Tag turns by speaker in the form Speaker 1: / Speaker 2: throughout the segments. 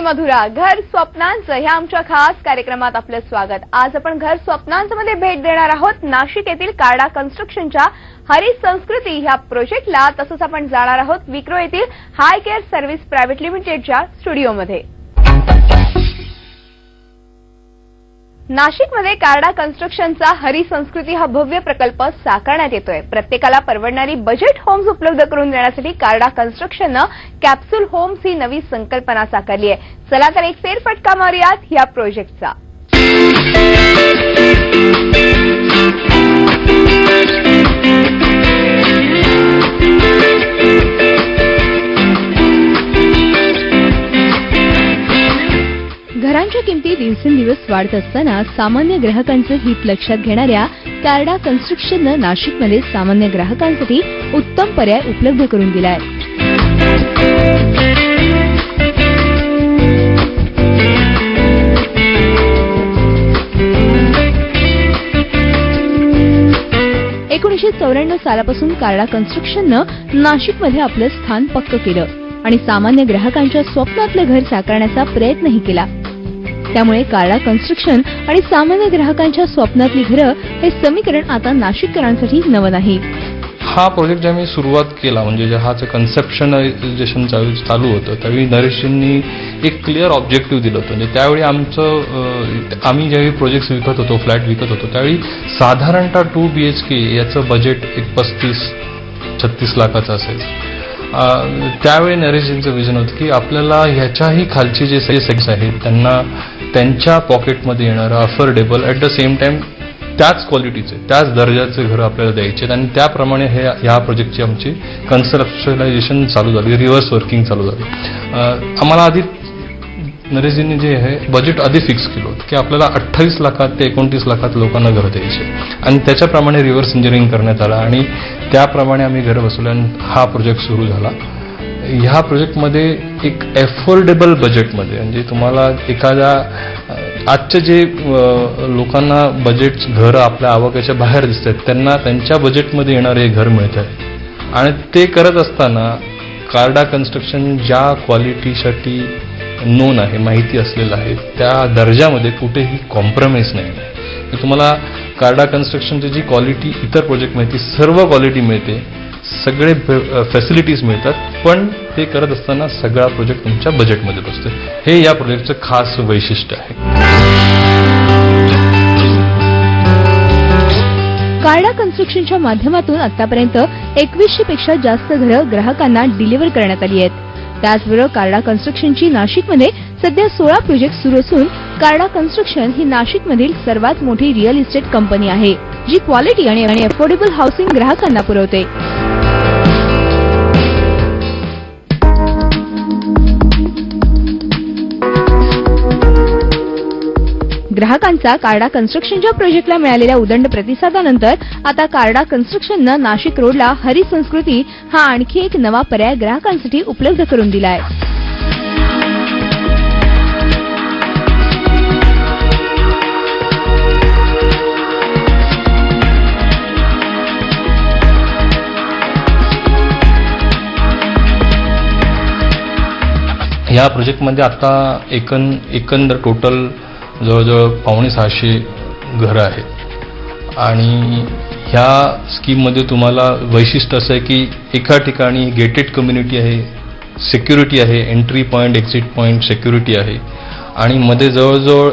Speaker 1: मधुरा घर स्वप्नांचं ह्या आमच्या खास कार्यक्रमात आपलं स्वागत। आज आपण घर स्वप्नांमध्ये भेट देणार आहोत नाशिक येथील कार्डा कन्स्ट्रक्शनच्या हरी संस्कृती ह्या प्रोजेक्टला। तसंच आपण जाणार आहोत विक्रो येथील हाय केअर सर्व्हिस प्रायव्हेट लिमिटेडच्या स्टुडिओमध्ये। नाशिकमध्ये कार्डा कन्स्ट्रक्शनचा हरी संस्कृती हा भव्य प्रकल्प साकारण्यात येतोय। प्रत्येकाला परवडणारी बजेट होम्स उपलब्ध करून देण्यासाठी कार्डा कन्स्ट्रक्शननं कॅप्सूल होम्स ही नवी संकल्पना साकारली आहे। चला तर एक फेरफटका मारूयात या प्रोजेक्टचा। घरांच्या किमती दिवसेंदिवस वाढत असताना सामान्य ग्राहकांचं हित लक्षात घेणाऱ्या कार्डा कन्स्ट्रक्शननं नाशिकमध्ये सामान्य ग्राहकांसाठी उत्तम पर्याय उपलब्ध करून दिलाय। एकोणीसशे सालापासून कार्डा कन्स्ट्रक्शननं नाशिकमध्ये आपलं स्थान पक्क केलं आणि सामान्य ग्राहकांच्या स्वप्नातलं घर साकारण्याचा प्रयत्नही केला। त्यामुळे कार्डा कन्स्ट्रक्शन आणि सामान्य ग्राहकांच्या स्वप्नातली घरं हे समीकरण आता नाशिककरांसाठी नवं नाही।
Speaker 2: हा प्रोजेक्ट जेव्हा मी सुरुवात केला म्हणजे जेव्हाचं कन्सेप्शनायझेशन चालू होतं त्यावेळी नरेशजींनी एक क्लिअर ऑब्जेक्टिव्ह दिलं होतं। म्हणजे त्यावेळी आम्ही ज्यावेळी प्रोजेक्ट्स विकत होतो, फ्लॅट विकत होतो, त्यावेळी साधारणतः 2 BHK याचं बजेट एक 35-36 लाखाचं असेल। त्यावेळी नरेशजींचं विजन होतं की आपल्याला ह्याच्याही खालचे जे सेक्स आहेत त्यांना त्यांच्या पॉकेटमध्ये येणारं affordable at the same time त्याच क्वालिटीचे त्याच दर्जाचे घरं आपल्याला द्यायचे आणि त्याप्रमाणे ह्या प्रोजेक्टची आमची कन्सेप्शलायझेशन चालू झाली, रिव्हर्स वर्किंग चालू झाली। आम्हाला आधी नरेशजींनी जे आहे बजेट आधी फिक्स केलं होतं की आपल्याला 28 लाखात ते 29 लाखात लोकांना घरं द्यायचे आणि त्याच्याप्रमाणे रिव्हर्स इंजिनिअरिंग करण्यात आला आणि त्याप्रमाणे आम्ही घरं बसवले आणि हा प्रोजेक्ट सुरू झाला। ह्या प्रोजेक्टमध्ये एक अफोर्डेबल बजेटमध्ये म्हणजे तुम्हाला एखाद्या आजचे जे लोकांना बजेट घरं आपल्या आवकाच्या बाहेर दिसत आहेत त्यांना त्यांच्या बजेटमध्ये येणारे हे घर मिळत आहे आणि ते करत असताना कार्डा कन्स्ट्रक्शन ज्या क्वालिटीसाठी नोन आहे, माहिती असलेलं आहे, त्या दर्जामध्ये कुठेही कॉम्प्रोमाइज नाही। तुम्हाला कार्डा कन्स्ट्रक्शनची जी क्वालिटी इतर प्रोजेक्ट मिळते सर्व क्वालिटी मिळते, सगळे फॅसिलिटीज मिळतात, पण ते करत असताना सगळा प्रोजेक्ट तुमच्या बजेटमध्ये बसतो। हे या प्रोजेक्टचं खास वैशिष्ट्य आहे।
Speaker 1: कार्डा कन्स्ट्रक्शनच्या माध्यमातून आतापर्यंत 2100 पेक्षा जास्त घरं ग्राहकांना डिलिव्हर करण्यात आली आहेत। त्याचबरोबर कार्डा कन्स्ट्रक्शनची नाशिकमध्ये सध्या 16 प्रोजेक्ट सुरू असून कार्डा कन्स्ट्रक्शन ही नाशिकमधील सर्वात मोठी रिअल इस्टेट कंपनी आहे जी क्वालिटी आणि अफोर्डेबल हाऊसिंग ग्राहकांना पुरवते। ग्राहकांचा कार्डा कन्स्ट्रक्शनच्या प्रोजेक्टला मिळालेल्या उदंड प्रतिसादानंतर आता कार्डा कन्स्ट्रक्शननं नाशिक रोडला हरी संस्कृती हा आणखी एक नवा पर्याय ग्राहकांसाठी उपलब्ध करून दिलाय।
Speaker 2: या प्रोजेक्टमध्ये आता एकंदर टोटल जवळजवळ 550 घरं आहेत आणि ह्या स्कीममध्ये तुम्हाला वैशिष्ट्य असं आहे की एका ठिकाणी गेटेड कम्युनिटी आहे, सिक्युरिटी आहे, entry point exit point security आहे आणि मध्ये जवळजवळ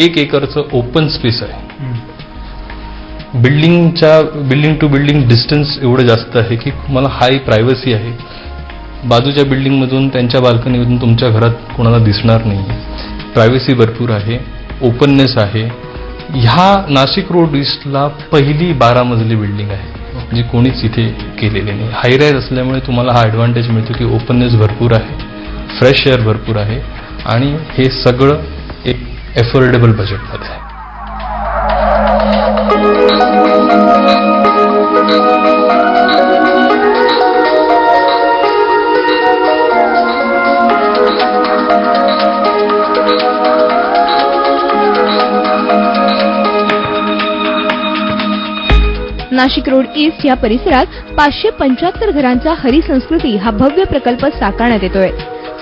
Speaker 2: 1 एकरचं ओपन स्पेस आहे। बिल्डिंग टू बिल्डिंग डिस्टन्स एवढं जास्त आहे की तुम्हाला हाय प्रायव्हसी आहे। बाजूच्या बिल्डिंगमधून त्यांच्या बाल्कनीमधून तुमच्या घरात कोणाला दिसणार नाही, प्रायव्हसी भरपूर आहे, ओपननेस आहे। ह्या नाशिक रोड ईस्टला पहिली 12 मजली बिल्डिंग आहे जी कोणीच इथे केलेली नाही। हाय राईज असल्यामुळे तुम्हाला हा ॲडव्हान्टेज मिळतो की ओपननेस भरपूर आहे, फ्रेश एअर भरपूर आहे आणि हे सगळं एक अफोर्डेबल बजेटमध्ये आहे।
Speaker 1: नाशिक रोड ईस्ट या परिसरात 575 घरांचा हरी संस्कृती हा भव्य प्रकल्प साकारण्यात येतोय।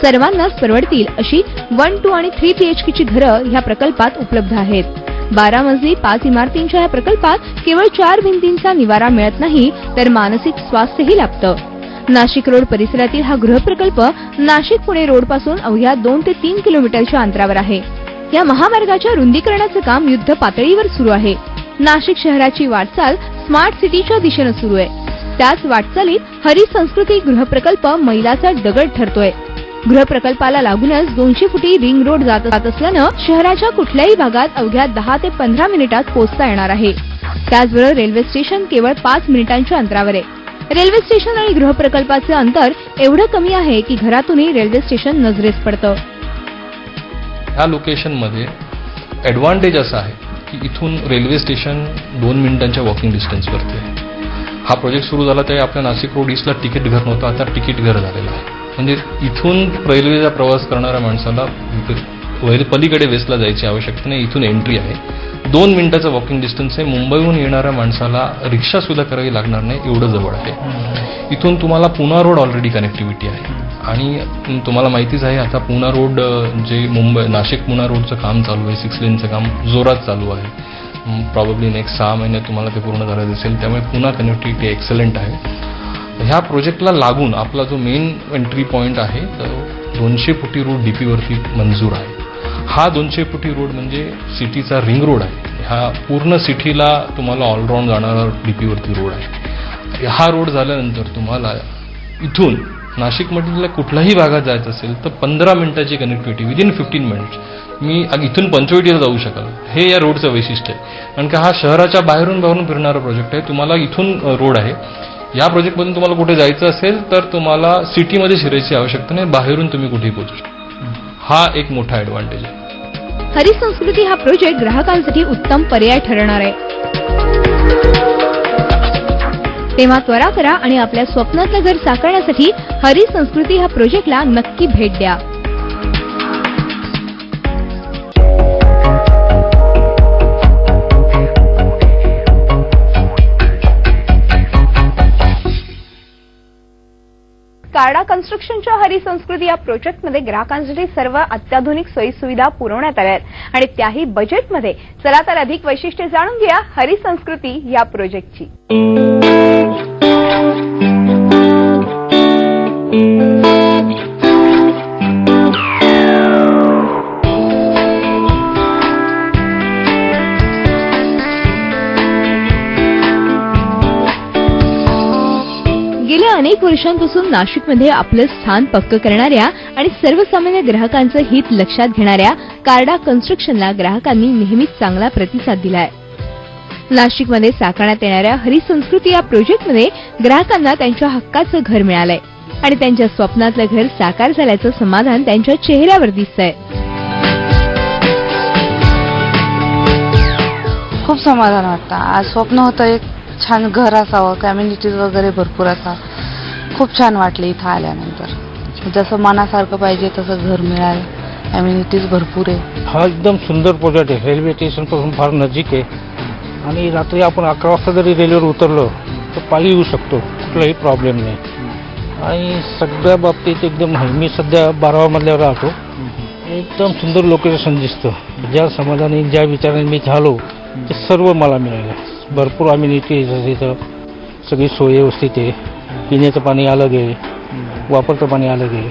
Speaker 1: सर्वांनाच परवडतील अशी 1, 2 आणि 3 BHKची घरं ह्या प्रकल्पात उपलब्ध आहेत. 12 मजली 5 इमारतींच्या या प्रकल्पात केवळ 4 भिंतींचा निवारा मिळत नाही, तर मानसिक स्वास्थ्यही लाभतं. नाशिक रोड परिसरातील हा गृहप्रकल्प नाशिक पुणे रोड पासून अवघ्या 2 ते 3 किलोमीटरच्या अंतरावर आहे. या महामार्गाच्या रुंदीकरणाचं काम युद्ध पातळीवर सुरू आहे. नाशिक शहराची वाटचाल स्मार्ट सिटीच्या दिशेनं सुरू आहे. त्याच वाटचालीत हरी संस्कृती गृहप्रकल्प मैलाचा दगड ठरतोय. गृहप्रकल्पाला लागूनच 200 फुटी रिंग रोड जात असल्यानं शहराच्या कुठल्याही भागात अवघ्या 10 ते 15 मिनिटात पोहोचता येणार आहे. त्याचबरोबर रेल्वे स्टेशन केवळ 5 मिनिटांच्या अंतरावर आहे. रेल्वे स्टेशन आणि गृहप्रकल्पाचे अंतर एवढं कमी आहे की घरातूनही रेल्वे स्टेशन नजरेस पडतं.
Speaker 2: ह्या लोकेशनमध्ये ॲडव्हान्टेज असा आहे की इथून रेल्वे स्टेशन 2 मिनिटांच्या वॉकिंग डिस्टन्सवरती आहे. हा प्रोजेक्ट सुरू झाला त्यावेळी आपल्या नाशिक रोड ईस्टला तिकीट घर नव्हतं, आता तिकीट घर झालेलं आहे. म्हणजे इथून रेल्वेचा प्रवास करणाऱ्या माणसाला पलीकडे वेस्टला जायची आवश्यकता नाही, इथून एंट्री आहे. 2 मिनिटाचं वॉकिंग डिस्टन्स आहे. मुंबईहून येणाऱ्या माणसाला रिक्षा सुद्धा करावी लागणार नाही, एवढं जवळ आहे. इथून तुम्हाला पुणा रोड ऑलरेडी कनेक्टिव्हिटी आहे आणि तुम्हाला माहितीच आहे आता पुणा रोड जे नाशिक पुणा रोडचं काम चालू आहे, 6 लेनचं काम जोरात चालू आहे. प्रॉब्ली नेक्स्ट 6 महिन्यात तुम्हाला ते पूर्ण झालं दिसेल. त्यामुळे पुणा कनेक्टिव्हिटी एक्सलंट आहे. ह्या प्रोजेक्टला लागून आपला जो मेन एंट्री पॉईंट आहे तो 200 फुटी रोड डीपीवरती मंजूर आहे. हा 200 फुटी रोड म्हणजे सिटीचा रिंग रोड आहे. ह्या पूर्ण सिटीला तुम्हाला ऑलराऊंड जाणारा डीपीवरती रोड आहे. हा रोड झाल्यानंतर तुम्हाला इथून नाशिकमधल्या कुठल्याही भागात जायचं असेल तर 15 मिनिटाची कनेक्टिव्हिटी विदिन 15 मिनिट्स मी इथून पंचवटीला जाऊ शकाल. हे या रोडचं वैशिष्ट्य आहे. कारण का हा शहराच्या बाहेरून फिरणारा प्रोजेक्ट आहे. तुम्हाला इथून रोड आहे. या प्रोजेक्टमधून तुम्हाला कुठे जायचं असेल तर तुम्हाला सिटीमध्ये शिरायची आवश्यकता नाही, बाहेरून तुम्ही कुठेही पोहोचू शकता. हा एक मोठा ॲडव्हान्टेज आहे.
Speaker 1: हरी संस्कृती हा प्रोजेक्ट ग्राहकांसाठी उत्तम पर्याय ठरणार आहे. तेव्हा त्वरा करा आणि आपल्या स्वप्नातलं घर साकारण्यासाठी हरी संस्कृती ह्या प्रोजेक्टला नक्की भेट द्या. कार्डा कन्स्ट्रक्शनच्या हरी संस्कृती या प्रोजेक्टमध्ये ग्राहकांसाठी सर्व अत्याधुनिक सोयीसुविधा पुरवण्यात आल्या आहेत आणि त्याही बजेटमध्ये. चला तर अधिक वैशिष्ट्ये जाणून घ्या हरी संस्कृती या प्रोजेक्टची. गेल्या अनेक वर्षांपासून नाशिकमध्ये आपलं स्थान पक्क करणाऱ्या आणि सर्वसामान्य ग्राहकांचं हित लक्षात घेणाऱ्या कार्डा कन्स्ट्रक्शनला ग्राहकांनी नेहमीच चांगला प्रतिसाद दिलाय. नाशिकमध्ये साकारण्यात येणाऱ्या हरी संस्कृती या प्रोजेक्टमध्ये ग्राहकांना त्यांच्या हक्काचं घर मिळालंय आणि त्यांच्या स्वप्नातलं घर साकार झाल्याचं समाधान त्यांच्या चेहऱ्यावर दिसतंय.
Speaker 3: खूप समाधान वाटतं. आज स्वप्न होतं एक छान घर असावं, कम्युनिटीज वगैरे भरपूर असा. खूप छान वाटलं इथं आल्यानंतर. जसं मनासारखं पाहिजे तसं घर मिळालं, कम्युनिटीज भरपूर आहे.
Speaker 4: हा एकदम सुंदर प्रोजेक्ट आहे. रेल्वे स्टेशन पासून फार नजीक आहे आणि रात्री आपण 11 वाजता जरी रेल्वेवर उतरलो तर पायी येऊ शकतो, कुठलाही प्रॉब्लेम नाही. आणि सगळ्या बाबतीत एकदम आहे. मी सध्या 12व्या मजल्यावर राहतो. एकदम सुंदर लोकेशन दिसतं. ज्या समाधानी ज्या विचाराने मी झालो ते सर्व मला मिळालं. भरपूर अम्युनिटीज इथं, सगळी सोय व्यवस्थित आहे. पिण्याचं पाणी अलग आहे, वापरतं पाणी अलग आहे.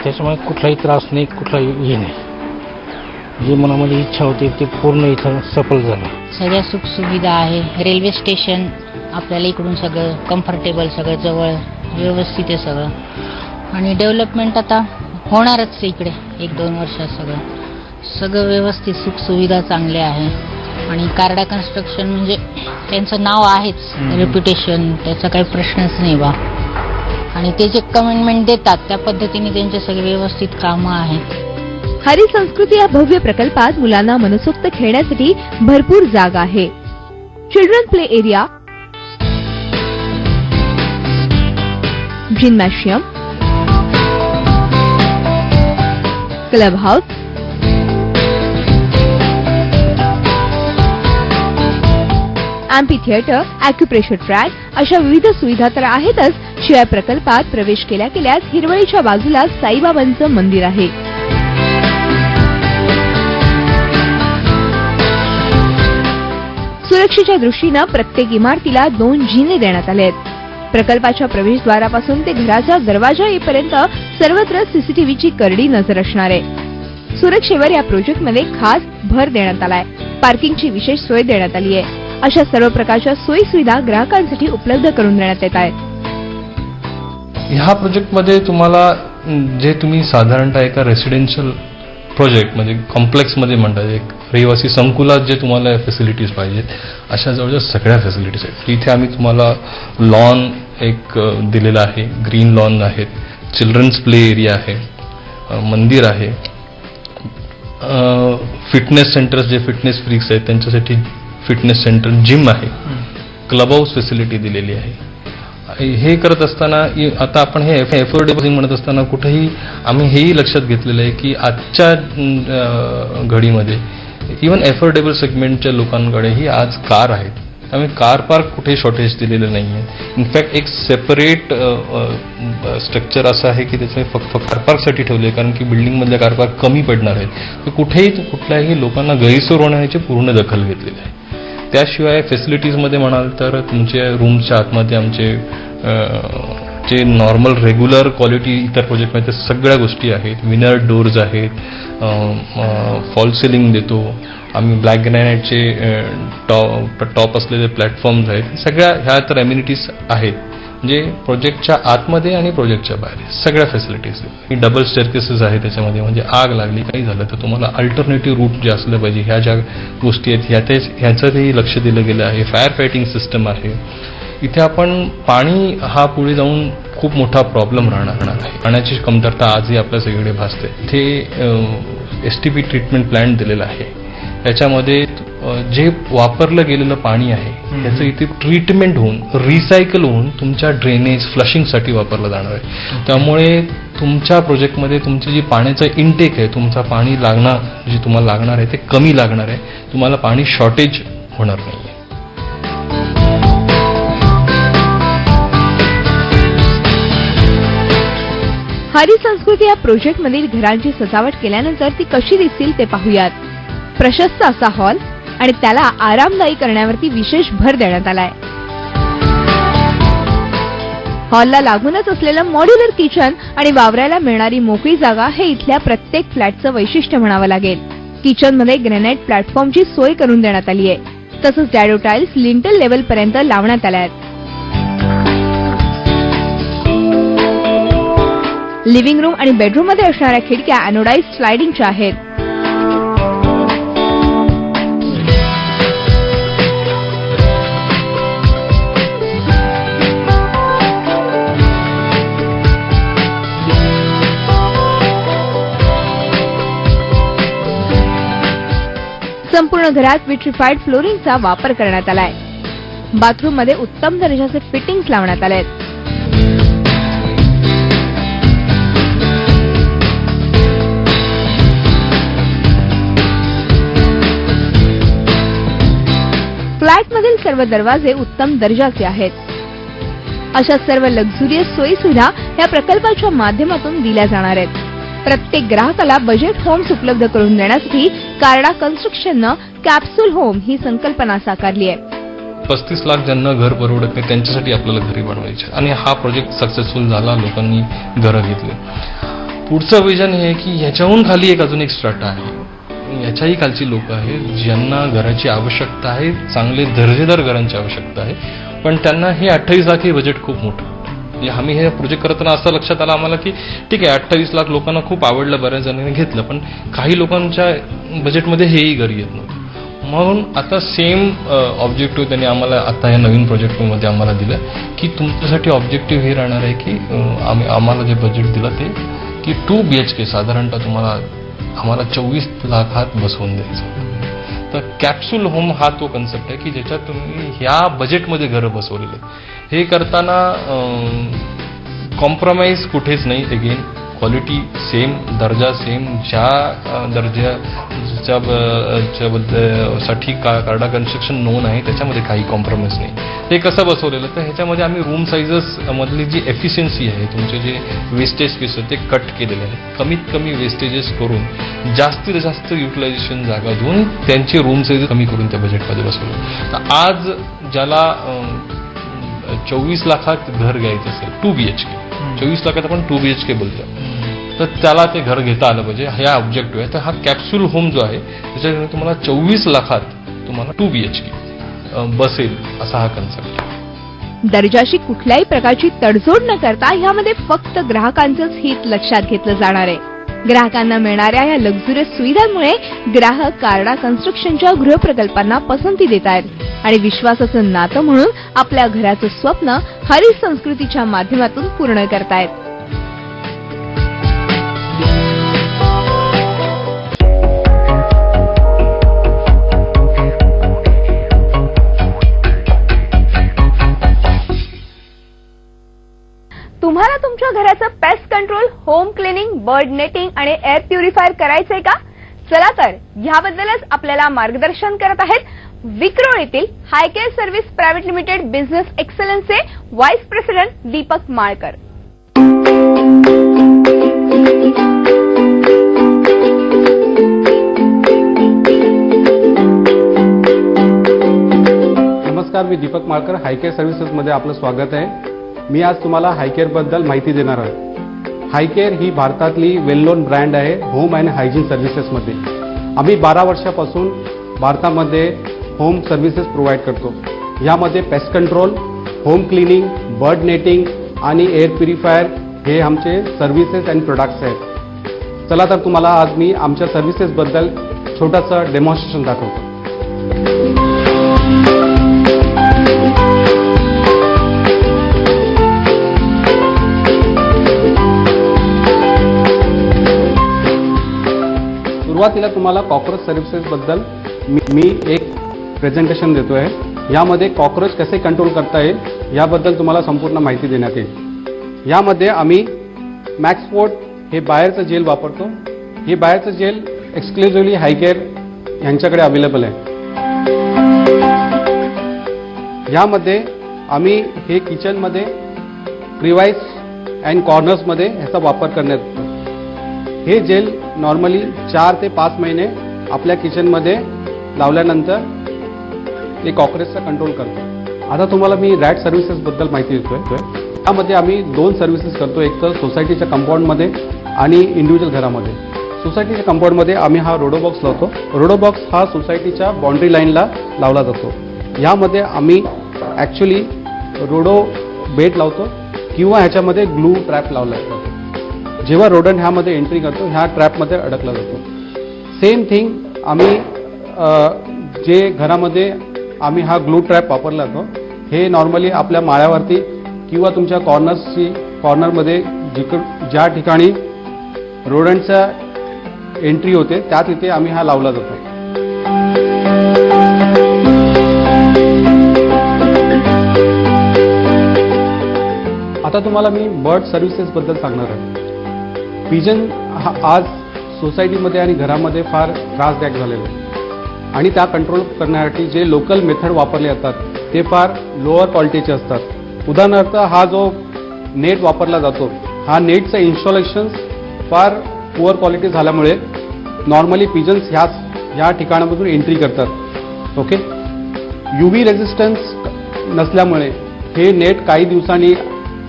Speaker 4: त्याच्यामुळे कुठलाही त्रास नाही, कुठलाही हे नाही. जी मनामध्ये इच्छा होती ते पूर्ण इथं सफल झालं.
Speaker 5: सगळ्या सुखसुविधा आहे. रेल्वे स्टेशन आपल्याला इकडून सगळं कम्फर्टेबल, सगळं जवळ, व्यवस्थित आहे सगळं. आणि डेव्हलपमेंट आता होणारच आहे इकडे 1-2 वर्षात. सगळं व्यवस्थित, सुखसुविधा चांगल्या आहे. आणि कार्डा कन्स्ट्रक्शन म्हणजे त्यांचं नाव आहेच, रेप्युटेशन, त्याचा काही प्रश्नच नाही बा. आणि ते जे कमिटमेंट देतात त्या पद्धतीने त्यांचे सगळे व्यवस्थित कामं आहेत.
Speaker 1: हरी संस्कृती या भव्य प्रकल्पात मुलांना मनसोक्त खेळण्यासाठी भरपूर जागा आहे. Children play area, gymnasium, club house, amphitheatre, acupressure track अशा विविध सुविधा तर आहेतच, शिवाय प्रकल्पात प्रवेश केल्याच हिरवळीच्या बाजूला साईबाबांचं मंदिर आहे. सुरक्षेच्या दृष्टीनं प्रत्येक इमारतीला 2 जिने देण्यात आले आहेत. प्रकल्पाच्या प्रवेशद्वारापासून ते घराच्या दरवाजा येईपर्यंत सर्वत्र सीसीटीव्हीची करडी नजर असणार आहे. सुरक्षेवर या प्रोजेक्टमध्ये खास भर देण्यात आलाय. पार्किंगची विशेष सोय देण्यात आली आहे. अशा सर्व प्रकारच्या सोयी सुविधा ग्राहकांसाठी उपलब्ध करून देण्यात येत आहेत.
Speaker 2: ह्या प्रोजेक्टमध्ये तुम्हाला जे तुम्ही साधारणतः एका रेसिडेन्शियल प्रोजेक्ट म्हणजे कॉम्प्लेक्समध्ये म्हणतात, एक रहिवासी संकुलात जे तुम्हाला फॅसिलिटीज पाहिजेत अशा जवळजवळ सगळ्या फॅसिलिटीज आहेत. इथे आम्ही तुम्हाला लॉन एक दिलेला आहे, ग्रीन लॉन आहेत, चिल्ड्रन्स प्ले एरिया आहे, मंदिर आहे, फिटनेस सेंटर्स जे फिटनेस फ्रीक्स आहेत त्यांच्यासाठी फिटनेस सेंटर, जिम आहे, क्लब हाऊस फॅसिलिटी दिलेली आहे. हे करत असताना आता आपण हे अफोर्डेबल म्हणत असताना कुठेही आम्ही हेही लक्षात घेतलेलं आहे की आजच्या घडीमध्ये इव्हन अफोर्डेबल सेगमेंटच्या लोकांकडेही आज कार आहेत. त्यामुळे कार पार्क कुठे शॉर्टेज दिलेलं नाही आहे. इनफॅक्ट एक सेपरेट स्ट्रक्चर असं आहे की त्याचं फक्त कार पार्कसाठी ठेवले आहे, कारण की बिल्डिंगमधल्या कार पार्क कमी पडणार आहेत. तर कुठेही कुठल्याही लोकांना गैरसोय होण्याची पूर्ण दखल घेतलेली आहे. त्याशिवाय फॅसिलिटीजमध्ये म्हणाल तर तुमच्या रूमच्या आतमध्ये आमचे जे नॉर्मल रेग्युलर क्वालिटी इतर प्रोजेक्टमध्ये सगळ्या गोष्टी आहेत. विनर डोर्स आहेत, फॉल सिलिंग देतो आम्ही, ब्लॅक ग्रॅनाइटचे टॉप असलेले प्लॅटफॉर्म्स आहेत. सगळ्या ह्या तर अम्युनिटीज आहेत. म्हणजे प्रोजेक्टच्या आतमध्ये आणि प्रोजेक्टच्या बाहेर सगळ्या फॅसिलिटीज. डबल स्टेअरकेसेस आहे त्याच्यामध्ये, म्हणजे आग लागली काही झालं तर तुम्हाला अल्टरनेटिव्ह रूट जे असलं पाहिजे ह्या ज्या गोष्टी आहेत ह्याच्यातही लक्ष दिलं गेलं आहे. फायर फायटिंग सिस्टम आहे. इथे आपण पाणी हा पुढे जाऊन खूप मोठा प्रॉब्लेम राहणार आहे. पाण्याची कमतरता आजही आपल्या सगळीकडे भासते. इथे STP ट्रीटमेंट प्लॅन्ट दिलेला आहे. त्याच्यामध्ये जे वापरलं गेलेलं पाणी आहे त्याचं इथे ट्रीटमेंट होऊन रिसायकल होऊन तुमच्या ड्रेनेज फ्लशिंगसाठी वापरलं जाणार आहे. त्यामुळे तुमच्या प्रोजेक्टमध्ये तुमची जी पाण्याचं इनटेक आहे, तुमचा पाणी लागणं जे तुम्हाला लागणार आहे ते कमी लागणार आहे. तुम्हाला पाणी शॉर्टेज होणार नाही.
Speaker 1: हरी संस्कृती या प्रोजेक्टमधील घरांची सजावट केल्यानंतर ती कशी दिसतील ते पाहूयात. प्रशस्त असा हॉल आणि त्याला आरामदायी करण्यावरती विशेष भर देण्यात आलाय. हॉलला लागूनच असलेलं मॉड्युलर किचन आणि वावरायला मिळणारी मोकळी जागा हे इथल्या प्रत्येक फ्लॅटचं वैशिष्ट्य म्हणावं लागेल. किचनमध्ये ग्रॅनाइट प्लॅटफॉर्मची सोय करून देण्यात आली आहे. तसंच डॅडो टाईल्स लिंटल लेव्हल पर्यंत लावण्यात आल्या आहेत. लिव्हिंग रूम आणि बेडरूम मध्ये असणाऱ्या खिडक्या अॅनोडाइज्ड स्लायडिंगच्या आहेत. संपूर्ण घरात विट्रिफाईड फ्लोरिंगचा वापर करण्यात आलाय. बाथरूम मध्ये उत्तम दर्जाचे फिटिंग्स लावण्यात आले आहेत. फ्लॅटमधील सर्व दरवाजे उत्तम दर्जाचे आहेत. अशा सर्व लक्झुरियस सोयी सुविधा या प्रकल्पाच्या माध्यमातून दिल्या जाणार आहेत. प्रत्येक ग्राहकाला बजेट होम्स उपलब्ध करून देण्यासाठी कार्डा कन्स्ट्रक्शननं कॅप्सूल होम ही संकल्पना साकारली आहे.
Speaker 2: 35 लाख ज्यांना घर परवडत नाही त्यांच्यासाठी आपल्याला घरी बनवायचे आणि हा प्रोजेक्ट सक्सेसफुल झाला. लोकांनी घरं घेतली. पुढचं विजन हे की ह्याच्याहून खाली एक अजून एक स्ट्रॅटा आहे. याच्याही खालची लोक आहेत ज्यांना घराची आवश्यकता आहे, चांगले दर्जेदार घरांची आवश्यकता आहे, पण त्यांना हे 28 लाख हे बजेट खूप मोठं. म्हणजे आम्ही हे प्रोजेक्ट करताना असं लक्षात आलं आम्हाला की ठीक आहे 28 लाख लोकांना खूप आवडलं, बऱ्याच जणांनी घेतलं, पण काही लोकांच्या बजेटमध्ये हेही घर येत नव्हतं. म्हणून आता सेम ऑब्जेक्टिव्ह त्यांनी आम्हाला आता या नवीन प्रोजेक्टमध्ये आम्हाला दिलं की तुमच्यासाठी ऑब्जेक्टिव्ह हे राहणार आहे की आम्हाला जे बजेट दिलं ते की 2 BHK साधारणतः तुम्हाला आम्हाला 24 लाखात बसवून द्यायचं. तर कॅप्सूल होम हा तो कन्सेप्ट आहे की ज्याच्यात तुम्ही ह्या बजेटमध्ये घरं बसवलेले. हे करताना कॉम्प्रोमाइज कुठेच नाही. अगेन क्वालिटी सेम, दर्जा सेम, ज्या दर्जाच्या साठी कार्डा कन्स्ट्रक्शन नोन आहे त्याच्यामध्ये काही कॉम्प्रोमाइज नाही. ते कसं बसवलेलं तर ह्याच्यामध्ये आम्ही रूम साईजेस मधली जी एफिशियन्सी आहे, तुमचे जे वेस्टेज पीस ते कट केलेले आहे, कमीत कमी वेस्टेजेस करून जास्तीत जास्त युटिलायझेशन जागा देऊन त्यांची रूम साईज कमी करून त्या बजेटमध्ये बसवलं. तर आज ज्याला 24 लाखात घर घ्यायचं असेल 2 BHK, 24 लाखात आपण 2 BHK बोलतो, तर त्याला ते घर घेता आलं पाहिजे, हा ऑब्जेक्टिव्ह आहे. तर हा कॅप्सूल होम जो आहे त्याच्यामध्ये तुम्हाला 24 लाखात तुम्हाला 2 BHK बसेल असा हा कन्सेप्ट.
Speaker 1: दर्जाशी कुठल्याही प्रकारची तडजोड न करता यामध्ये फक्त ग्राहकांचंच हित लक्षात घेतलं जाणार आहे. ग्राहकांना मिळणाऱ्या या लक्झुरियस सुविधांमुळे ग्राहक कार्डा कन्स्ट्रक्शनच्या गृहप्रकल्पांना पसंती देत आहेत आणि विश्वासाचं नातं म्हणून आपल्या घराचं स्वप्न हरित संस्कृतीच्या माध्यमातून पूर्ण करतायत. तुम्हाला तुमच्या घराचं pest control, home cleaning, bird netting आणि एअर प्युरिफायर करायचंय का? चला तर याबद्दलच आपल्याला मार्गदर्शन करत आहेत विक्रोळ येथील HiCare service private limited business एक्सलन्सचे व्हाईस प्रेसिडेंट दीपक माळकर.
Speaker 6: नमस्कार, मी दीपक माळकर, हायकेअर सर्व्हिसेसमध्ये आपलं स्वागत आहे. मी आज तुम्हाला हायकेअर बद्दल माहिती देणार आहे. हायकेअर ही भारतातली वेल नोन ब्रँड आहे होम अँड हायजीन सर्व्हिसेसमध्ये. आम्ही 12 वर्षापासून भारतामध्ये होम सर्व्हिसेस प्रोव्हाइड करतो. यामध्ये pest control, home cleaning, bird netting आणि एअर प्युरिफायर हे आमचे सर्व्हिसेस अँड प्रोडक्ट्स आहेत. चला तर तुम्हाला आज मी आमच्या सर्व्हिसेसबद्दल छोटंसं डेमॉन्स्ट्रेशन दाखवतो. सुरुवातीला तुम्हाला कॉकरोच सर्व्हिसेसबद्दल मी एक प्रेझेंटेशन देतो आहे. यामध्ये कॉकरोच कसे कंट्रोल करता येईल याबद्दल तुम्हाला संपूर्ण माहिती देण्यात येईल. यामध्ये आम्ही मॅक्सफोर्ट हे बाहेरचं जेल वापरतो. हे बाहेरचं जेल एक्सक्लुझिव्हली हायकेअर यांच्याकडे अवेलेबल आहे. यामध्ये आम्ही हे किचनमध्ये क्रिवाइस अँड कॉर्नर्समध्ये ह्याचा वापर करण्यात येतो. हे जेल नॉर्मली 4 ते 5 महिने आपल्या किचनमध्ये लावल्यानंतर ते कॉकरोचचा कंट्रोल करतो. आता तुम्हाला मी रॅट सर्व्हिसेसबद्दल माहिती देतोय. यामध्ये आम्ही 2 सर्व्हिसेस करतो, एक तर सोसायटीच्या कंपाऊंडमध्ये आणि इंडिव्हिज्युअल घरामध्ये. सोसायटीच्या कंपाऊंडमध्ये आम्ही हा रोडो बॉक्स लावतो. रोडो बॉक्स हा सोसायटीच्या बाउंड्री लाईनला लावला जातो. यामध्ये आम्ही ॲक्च्युली रोडो बेड लावतो किंवा ह्याच्यामध्ये ग्लू ट्रॅप लावला जातो. जेव्हा रोडंट ह्यामध्ये एंट्री करतो ह्या ट्रॅपमध्ये अडकला जातो. सेम थिंग आम्ही जे घरामध्ये आम्ही हा ग्लू ट्रॅप वापरला जातो हे नॉर्मली आपल्या माळ्यावरती किंवा तुमच्या कॉर्नरमध्ये ज्या ठिकाणी रोडंटचा एंट्री होते त्या तिथे आम्ही हा लावला जातो. आता तुम्हाला मी बर्ड सर्व्हिसेसबद्दल सांगणार आहे. पिजन आज सोसायटीमध्ये आणि घरामध्ये फार त्रासदायक झालेलं आहे आणि त्या कंट्रोल करण्यासाठी जे लोकल मेथड वापरले जातात ते फार लोअर क्वालिटीचे असतात. उदाहरणार्थ हा जो नेट वापरला जातो हा नेटचं इन्स्टॉलेशन्स फार पुअर क्वालिटी झाल्यामुळे नॉर्मली पिजन्स ह्या ठिकाणामधून एंट्री करतात. ओके, UV रेझिस्टन्स नसल्यामुळे हे नेट काही दिवसांनी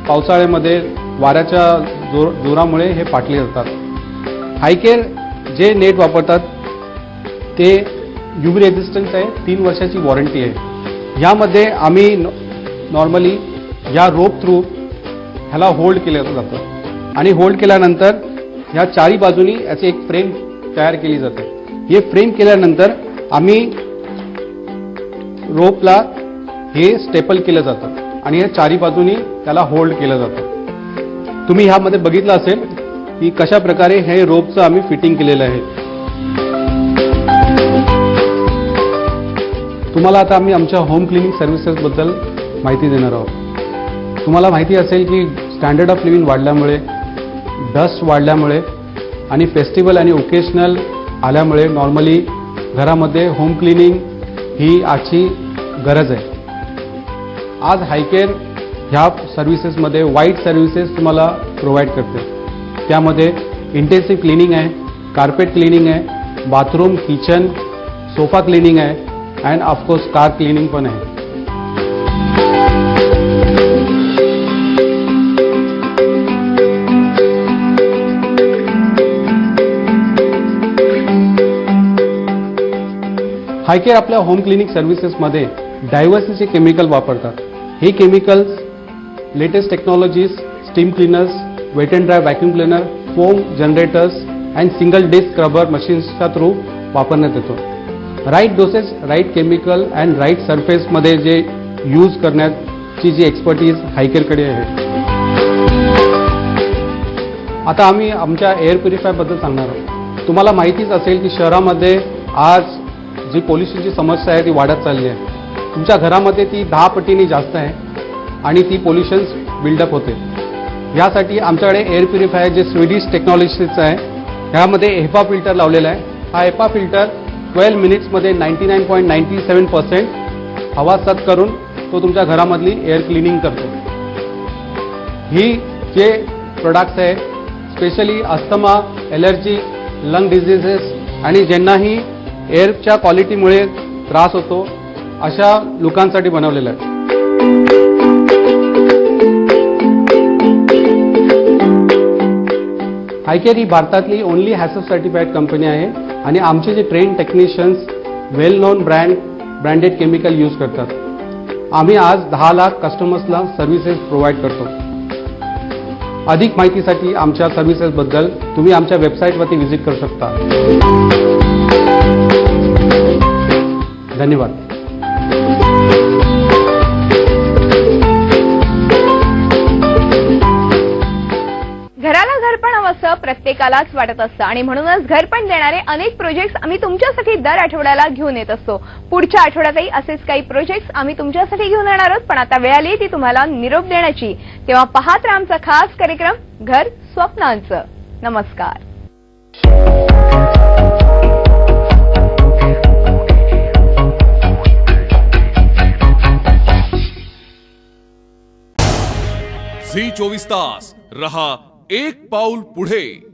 Speaker 6: पावसाळ्यामध्ये वाऱ्याच्या जोरामुळे हे फाटले जातात. हायकेअर जे नेट वापरतात ते UV रेझिस्टन्स आहे, 3 वर्षाची वॉरंटी आहे. यामध्ये आम्ही नॉर्मली या रोप थ्रू ह्याला होल्ड केलं जातं आणि होल्ड केल्यानंतर ह्या 4 बाजूनी याची एक फ्रेम तयार केली जाते. हे फ्रेम केल्यानंतर आम्ही रोपला हे स्टेपल केलं जातं आणि या 4 बाजूनी त्याला होल्ड केलं जातं. तुम्ही ह्यामध्ये बघितलं असेल की कशा प्रकारे हे रोपचं आम्ही फिटिंग केलेलं आहे. तुम्हाला आता आम्ही आमच्या होम क्लिनिंग सर्व्हिसेसबद्दल माहिती देणार आहोत. तुम्हाला माहिती असेल की स्टँडर्ड ऑफ लिव्हिंग वाढल्यामुळे डस्ट वाढल्यामुळे आणि फेस्टिवल आणि ओकेशनल आल्यामुळे नॉर्मली घरामध्ये होम क्लिनिंग ही आजची गरज आहे. आज हायकेअर ह्या सर्व्हिसेसमध्ये वाईड सर्व्हिसेस तुम्हाला प्रोव्हाइड करते. त्यामध्ये इंटेन्सिव्ह क्लिनिंग आहे, कार्पेट क्लिनिंग आहे, बाथरूम, किचन, सोफा क्लिनिंग आहे अँड ऑफकोर्स कार क्लिनिंग पण आहे. हायकेअर आपल्या होम क्लिनिक सर्व्हिसेसमध्ये डायव्हर्सिटी केमिकल वापरतात. हे chemicals latest technologies, steam cleaners, wet and dry vacuum cleaner, foam generators and single disc scrubber मशीन्सच्या through वापरण्यात येतो. Right doses, right chemical and right सरफेसमध्ये जे यूज करण्याची जी एक्सपर्टीज हायकेअरकडे आहे. आता आम्ही आमच्या एअर प्युरिफायरबद्दल सांगणार आहोत. तुम्हाला माहितीच असेल की शहरामध्ये आज जी पोल्युशनची समस्या आहे ती वाढत चालली आहे. तुमच्या घरामध्ये ती 10 पटीने जास्त आहे आणि ती पोल्युशन्स बिल्डअप होते. यासाठी आमच्याकडे एअर प्युरिफायर जे स्वीडिश टेक्नॉलॉजीचं आहे, ह्यामध्ये हेपा फिल्टर लावलेला आहे. हा हेपा फिल्टर 12 मिनिट्समध्ये 99.97% हवा सक करून तो तुमच्या घरामधली एअर क्लिनिंग करतो. ही जे प्रोडक्ट्स आहे specially asthma, allergy, lung diseases आणि ज्यांनाही एअरच्या क्वालिटीमुळे त्रास होतो अशा लोकांसाठी बनवलेलं आहे. हायकेअर ही भारतातली ओनली हॅसप सर्टिफाईड कंपनी आहे आणि आमचे जे ट्रेन टेक्निशियन्स वेल नोन ब्रँडेड केमिकल यूज करतात. आम्ही आज 10 लाख कस्टमर्सला सर्व्हिसेस प्रोव्हाइड करतो. अधिक माहितीसाठी आमच्या सर्व्हिसेसबद्दल तुम्ही आमच्या वेबसाईटवरती व्हिजिट करू शकता. धन्यवाद.
Speaker 1: घराला घरपण हवं असं प्रत्येकालाच वाटत असतं आणि म्हणूनच घरपण देणारे अनेक प्रोजेक्ट्स आम्ही तुमच्यासाठी दर आठवड्याला घेऊन येत असतो. पुढच्या आठवड्यातही असेच काही प्रोजेक्ट्स आम्ही तुमच्यासाठी घेऊन येणार आहोत. पण आता वेळ आली ती तुम्हाला निरोप देण्याची. तेव्हा पाहत राहा आमचा खास कार्यक्रम घर स्वप्नांचं. नमस्कार.
Speaker 7: झी 24 तास रहा एक पाऊल पुढे.